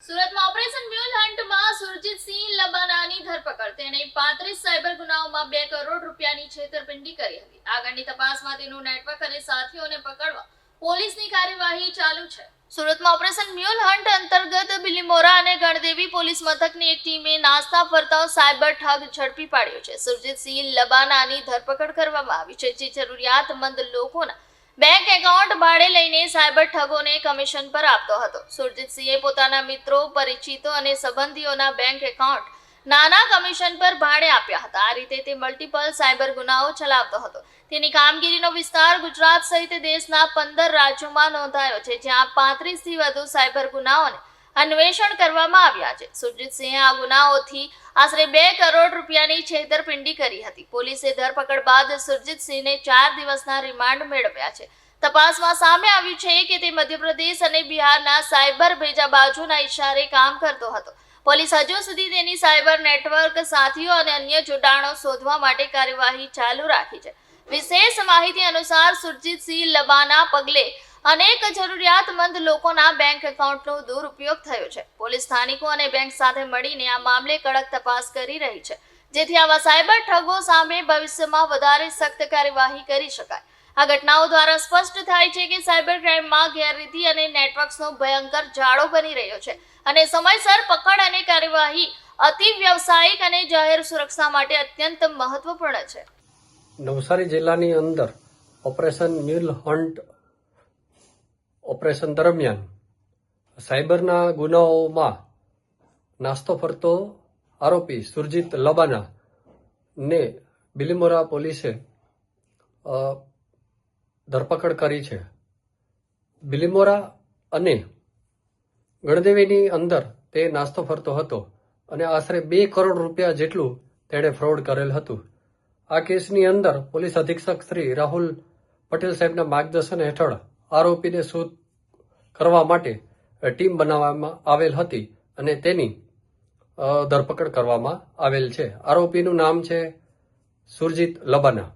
સુરતમાં operation mule હન્ટમાં Surjit Singh લબાનાની ધરપકડ. તેણે 35 સાયબર ગુનાઓમાં 2 કરોડ રૂપિયાની છેતરપિંડી કરી હતી. આગળની તપાસમાં તેનું નેટવર્ક અને સાથીઓને પકડવા પોલીસની કાર્યવાહી ચાલુ છે. સુરતમાં ઓપરેશન મ્યુલ હન્ટ અંતર્ગત બિલીમોરા અને ગણદેવી પોલીસ મથકની એક ટીમે નાસ્તા ફરતા સાયબર ઠગ ઝડપી પાડ્યો છે. સુરજીતસિંહ લબાનાની ધરપકડ કરવામાં આવી છે, જે જરૂરિયાતમંદ લોકોના બેંક એકાઉન્ટ ભાડે લઈને સાયબર ઠગોને કમિશન પર આપતો હતો. સુરજીતસિંહે પોતાના મિત્રો, પરિચિતો અને સંબંધીઓના બેંક એકાઉન્ટ નાના કમિશન પર ભાડે આપ્યા હતા. આ રીતે તે મલ્ટિપલ સાયબર ગુનાઓ ચલાવતો હતો. તેની કામગીરીનો વિસ્તાર ગુજરાત સહિત દેશના 15 રાજ્યોમાં નોંધાયો છે, જ્યાં 35 થી વધુ સાયબર ગુનાઓને અન્વેષણ કરવામાં આવ્યા છે. સુરજીતસિંહે આ ગુનાઓથી આશરે 2 કરોડ રૂપિયાની છેતરપિંડી કરી હતી. પોલીસે ધરપકડ બાદ સુરજીતસિંહને 4 દિવસના રિમાન્ડ મેળવ્યા છે. તપાસમાં સામે આવ્યું છે કે તે મધ્યપ્રદેશ અને બિહારના સાયબર ભેજાબાજોના ઇશારે કામ કરતો હતો. પોલીસ હજુ સુધી તેની સાયબર નેટવર્ક, સાથીઓ અને અન્ય જોડાણો શોધવા માટે કાર્યવાહી ચાલુ રાખી છે. વિશેષ માહિતી અનુસાર સુરજીતસિંહ લબાના પગલે અનેક જરૂરિયાતમંદ લોકોના બેંક એકાઉન્ટનો દુરુપયોગ થયો છે. પોલીસ સ્થાનિકો અને બેંક સાથે મળીને આ મામલે કડક તપાસ કરી રહી છે, જેથી આવા સાયબર ઠગો સામે ભવિષ્યમાં વધારે સખ્ત કાર્યવાહી કરી શકાય. આ ઘટનાઓ દ્વારા સ્પષ્ટ થાય છે કે સાયબર ક્રાઇમમાં ગેરરીતિ અને નેટવર્ક્સનો ભયંકર જાળો બની રહ્યો છે અને સમયસર પકડ અને કાર્યવાહી અતિ વ્યવસાયિક અને જાહેર સુરક્ષા માટે અત્યંત મહત્વપૂર્ણ છે. નવસારી જિલ્લાની અંદર ઓપરેશન મ્યુલ હન્ટ ઓપરેશન દરમિયાન સાયબરના ગુનાઓમાં નાસ્તો ફરતો આરોપી સુરજીત લબાના ને બિલીમોરા પોલીસે ધરપકડ કરી છે. બિલીમોરા અને ગણદેવીની અંદર તે નાસ્તો ફરતો હતો અને આશરે 2 કરોડ રૂપિયા જેટલું તેણે ફ્રોડ કરેલ હતું. આ કેસની અંદર પોલીસ અધિક્ષક શ્રી રાહુલ પટેલ સાહેબના માર્ગદર્શન હેઠળ આરોપીને શોધ કરવા માટે ટીમ બનાવવામાં આવેલ હતી અને તેની ધરપકડ કરવામાં આવેલ છે. આરોપીનું નામ છે સુરજીત લબાના.